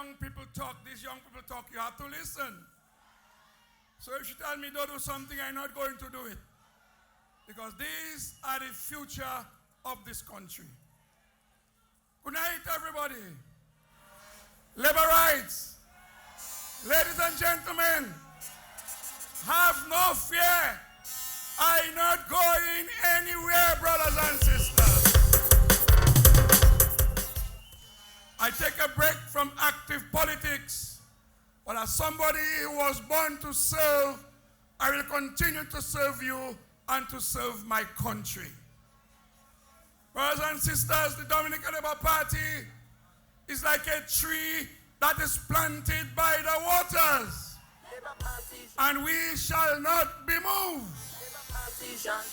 young people talk, you have to listen. So if you tell me don't do something, I'm not going to do it. Because these are the future of this country. Good night, everybody. Labor rights. Ladies and gentlemen, have no fear. I'm not going anywhere, brothers and sisters. I take a break from active politics, but as somebody who was born to serve, I will continue to serve you and to serve my country. Brothers and sisters, the Dominica Labour Party is like a tree that is planted by the waters, and we shall not be moved.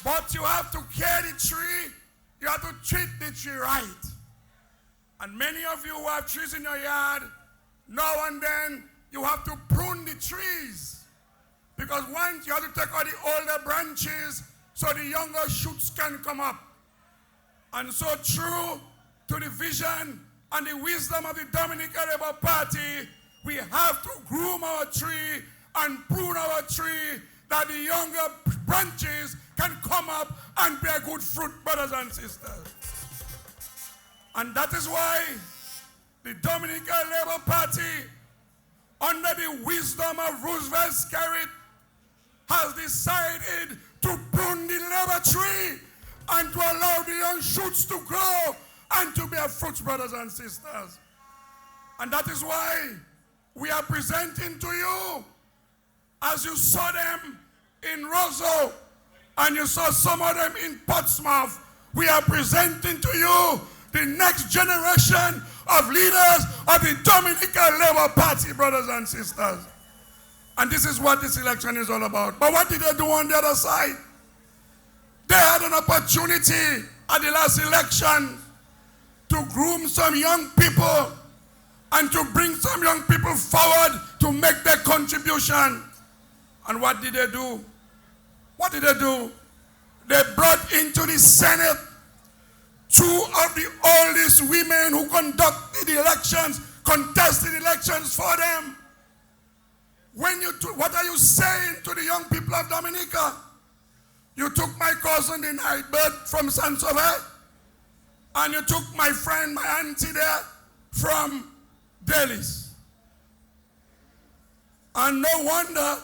But you have to care the tree, you have to treat the tree right. And many of you who have trees in your yard, now and then you have to prune the trees. Because once you have to take out the older branches so the younger shoots can come up. And so true to the vision and the wisdom of the Dominica Labour Party, we have to groom our tree and prune our tree that the younger branches can come up and bear good fruit, brothers and sisters. And that is why the Dominica Labour Party, under the wisdom of Roosevelt Skerrit, has decided to prune the labor tree and to allow the young shoots to grow and to bear fruits, brothers and sisters. And that is why we are presenting to you, as you saw them in Roseau and you saw some of them in Portsmouth, we are presenting to you the next generation of leaders of the Dominica Labour Party, brothers and sisters. And this is what this election is all about. But what did they do on the other side? They had an opportunity at the last election to groom some young people and to bring some young people forward to make their contribution. And what did they do? What did they do? They brought into the Senate two of the oldest women who conducted the elections, contested elections for them. What are you saying to the young people of Dominica? You took my cousin, the Nightbird, from Saint-Sauveur, and you took my friend, my auntie there, from Delis. And no wonder,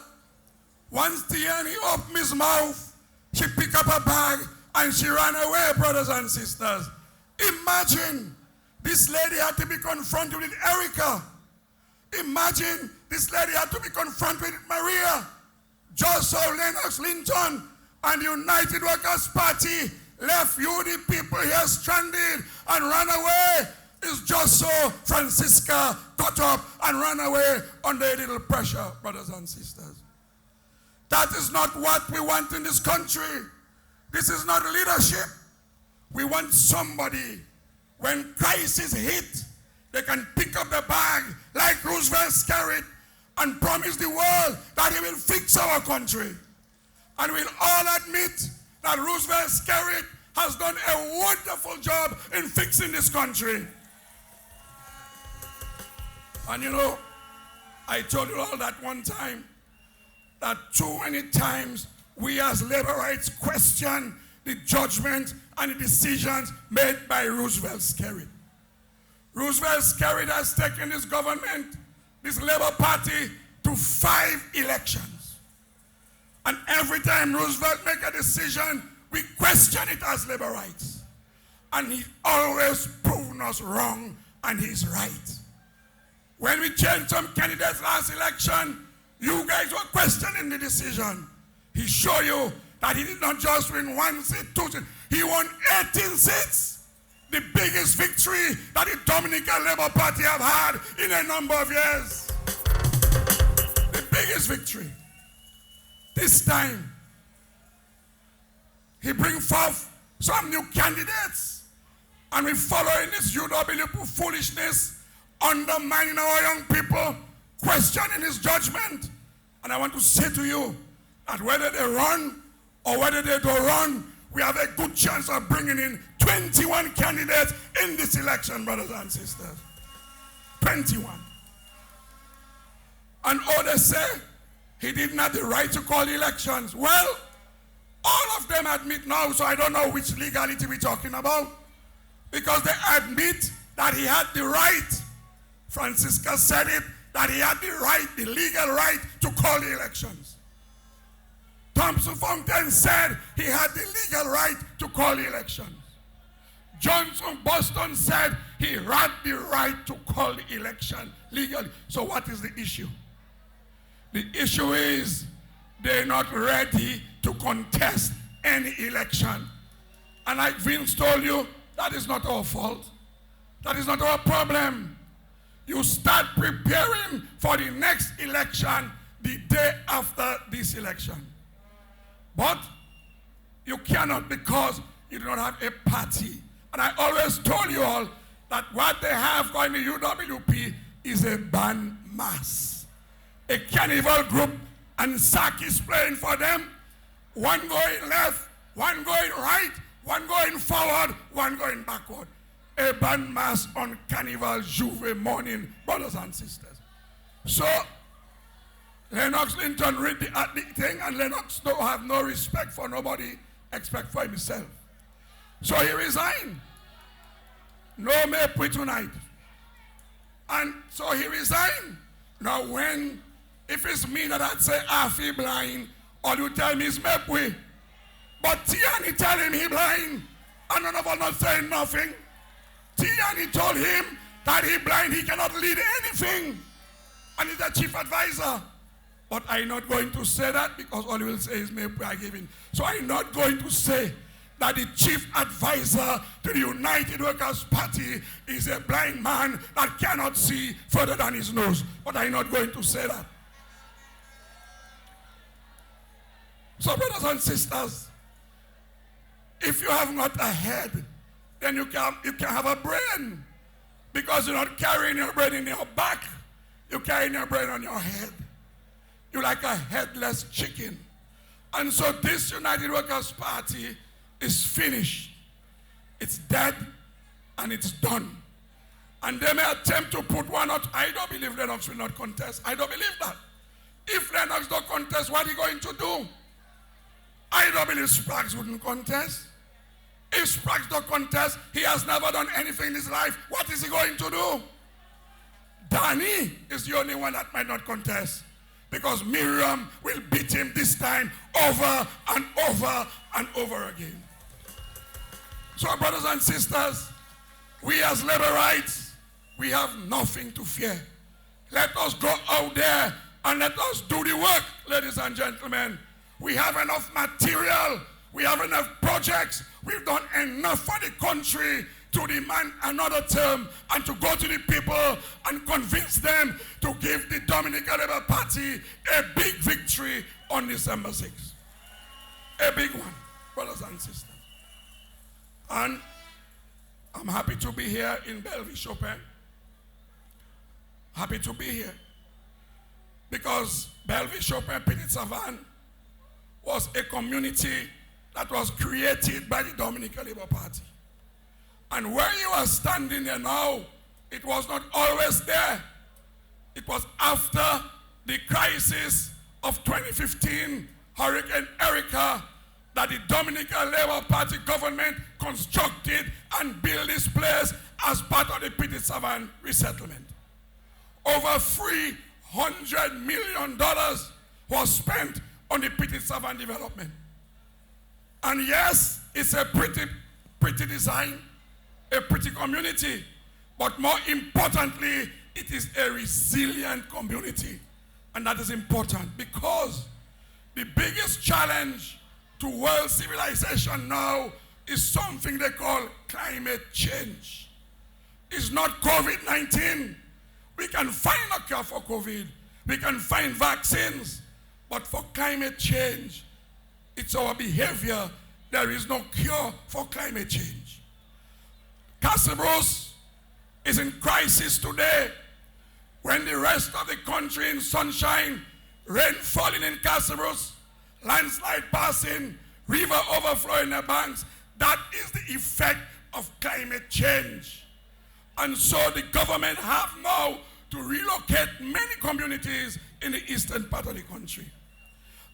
once Tiani opened his mouth, she picked up a bag and she ran away, brothers and sisters. Imagine this lady had to be confronted with Erica. Imagine this lady had to be confronted with Maria. Joshua Lennox Linton and the United Workers' Party left you, the people here, stranded and ran away. Is Joshua Francisca got up and ran away under a little pressure, brothers and sisters. That is not what we want in this country. This is not leadership. We want somebody, when crisis hit, they can pick up the bag like Roosevelt Skerrit and promise the world that he will fix our country. And we'll all admit that Roosevelt Skerrit has done a wonderful job in fixing this country. And you know, I told you all that one time, that too many times we as labor rights question the judgment and the decisions made by Roosevelt Skerrit. Roosevelt Skerrit has taken this government, this Labour Party, to 5 elections. And every time Roosevelt makes a decision, we question it as labor rights. And he always proven us wrong, and he's right. When we changed some candidates last election, you guys were questioning the decision. He showed you that he did not just win 1 seat, 2 seats. He won 18 seats. The biggest victory that the Dominica Labour Party have had in a number of years. The biggest victory. This time, he brings forth some new candidates. And we follow in this UW foolishness, undermining our young people, questioning his judgment. And I want to say to you that whether they run or whether they don't run, we have a good chance of bringing in 21 candidates in this election, brothers and sisters. 21. And they say he didn't have the right to call elections. Well, all of them admit now, so I don't know which legality we're talking about, because they admit that he had the right. Francisca said it, that he had the right, the legal right to call the elections. Thompson Fontaine said he had the legal right to call the elections. Johnson Boston said he had the right to call the election legally. So what is the issue? The issue is they're not ready to contest any election. And like Vince told you, that is not our fault. That is not our problem. You start preparing for the next election the day after this election. But you cannot, because you do not have a party. And I always told you all that what they have going to UWP is a band mass. A carnival group, and Sack is playing for them. One going left, one going right, one going forward, one going backward. A band mass on Carnival Juve morning, brothers and sisters. So, Lennox Linton read the thing, and Lennox don't have no respect for nobody except for himself. So he resigned. No Mepwe tonight. And so he resigned. Now if it's me that I'd say Afi blind, or you tell me it's Mepwe. But Tiani tell him he blind, and none of us not saying nothing. Tiani told him that he blind, he cannot lead anything. And he's the chief advisor. But I'm not going to say that, because all he will say is Mepwe I gave him. So I'm not going to say that the chief advisor to the United Workers' Party is a blind man that cannot see further than his nose. But I'm not going to say that. So brothers and sisters, if you have not a head, then you can have a brain. Because you're not carrying your brain in your back. You're carrying your brain on your head. You're like a headless chicken. And so this United Workers' Party is finished. It's dead and it's done. And they may attempt to put one out. I don't believe Lennox will not contest. I don't believe that. If Lennox don't contest, what are you going to do? I don't believe Spraggs wouldn't contest. If Spraggs don't contest, he has never done anything in his life. What is he going to do? Danny is the only one that might not contest, because Miriam will beat him this time over and over and over again. So brothers and sisters, we as Laborites, we have nothing to fear. Let us go out there and let us do the work, ladies and gentlemen. We have enough material. We have enough projects. We've done enough for the country to demand another term and to go to the people and convince them to give the Dominica Labour Party a big victory on December 6th. A big one, brothers and sisters. And I'm happy to be here in Bellevue Chopin. Happy to be here. Because Bellevue Chopin Petit Savane was a community that was created by the Dominica Labour Party. And where you are standing there now, it was not always there. It was after the crisis of 2015, Hurricane Erica, that the Dominica Labour Party government constructed and built this place as part of the Petit Savane resettlement. Over $300 million was spent on the Petit Savane development. And yes, it's a pretty design, a pretty community, but more importantly, it is a resilient community. And that is important, because the biggest challenge to world civilization now is something they call climate change. It's not COVID-19. We can find a cure for COVID. We can find vaccines. But for climate change, it's our behavior. There is no cure for climate change. Casabros is in crisis today. When the rest of the country in sunshine, rain falling in Casabros, landslide passing, river overflowing the banks, that is the effect of climate change. And so the government have now to relocate many communities in the eastern part of the country.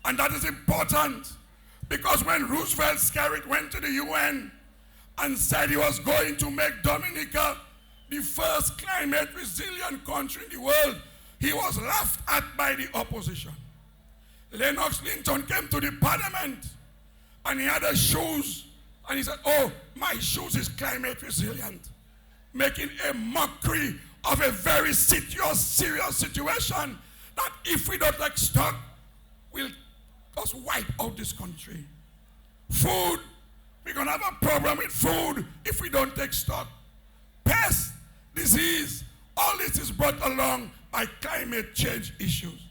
And that is important because when Roosevelt Skerrit went to the UN and said he was going to make Dominica the first climate resilient country in the world, he was laughed at by the opposition. Lennox Linton came to the parliament and he had his shoes and he said, oh, my shoes is climate resilient, making a mockery of a very serious situation that if we don't take stock, will just wipe out this country. Food, we're going to have a problem with food if we don't take stock. Pest, disease, all this is brought along by climate change issues.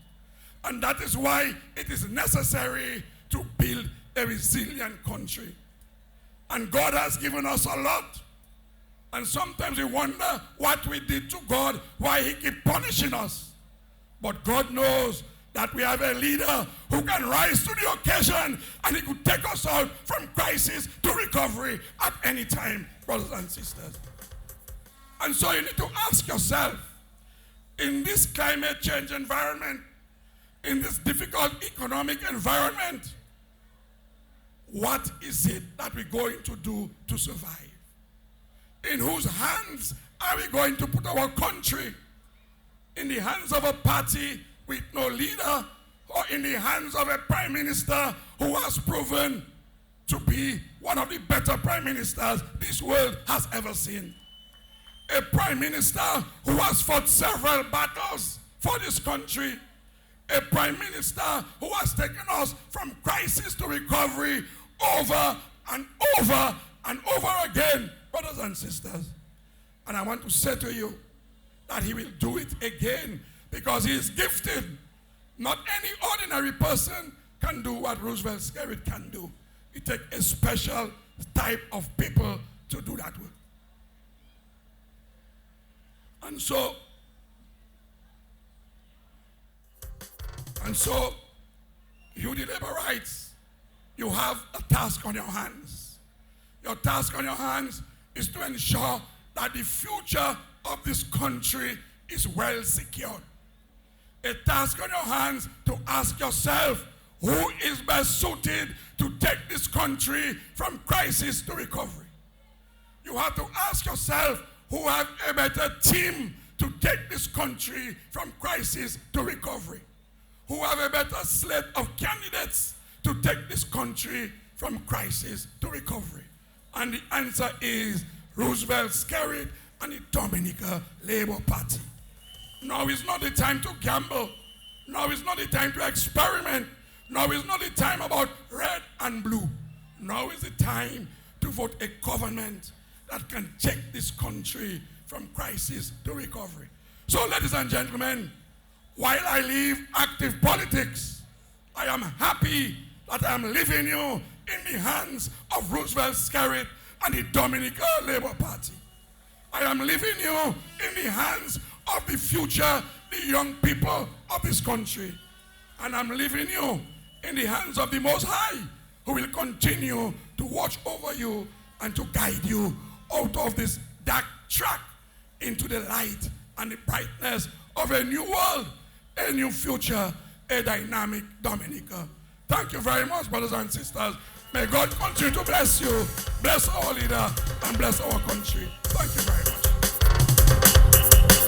And that is why it is necessary to build a resilient country. And God has given us a lot. And sometimes we wonder what we did to God, why he keeps punishing us. But God knows that we have a leader who can rise to the occasion and he could take us out from crisis to recovery at any time, brothers and sisters. And so you need to ask yourself, in this climate change environment, in this difficult economic environment, what is it that we're going to do to survive? In whose hands are we going to put our country? In the hands of a party with no leader, or in the hands of a prime minister who has proven to be one of the better prime ministers this world has ever seen? A prime minister who has fought several battles for this country. A prime minister who has taken us from crisis to recovery over and over and over again, brothers and sisters. And I want to say to you that he will do it again because he is gifted. Not any ordinary person can do what Roosevelt Skerrit can do. It takes a special type of people to do that work. And so, you the labor rights, you have a task on your hands. Your task on your hands is to ensure that the future of this country is well secured. A task on your hands to ask yourself, who is best suited to take this country from crisis to recovery? You have to ask yourself, who have a better team to take this country from crisis to recovery? Who have a better slate of candidates to take this country from crisis to recovery? And the answer is Roosevelt Skerrit and the Dominica Labour Party. Now is not the time to gamble. Now is not the time to experiment. Now is not the time about red and blue. Now is the time to vote a government that can take this country from crisis to recovery. So, ladies and gentlemen, while I leave active politics, I am happy that I am leaving you in the hands of Roosevelt Skerrit and the Dominica Labour Party. I am leaving you in the hands of the future, the young people of this country. And I'm leaving you in the hands of the Most High, who will continue to watch over you and to guide you out of this dark track into the light and the brightness of a new world, a new future, a dynamic Dominica. Thank you very much, brothers and sisters. May God continue to bless you, bless our leader, and bless our country. Thank you very much.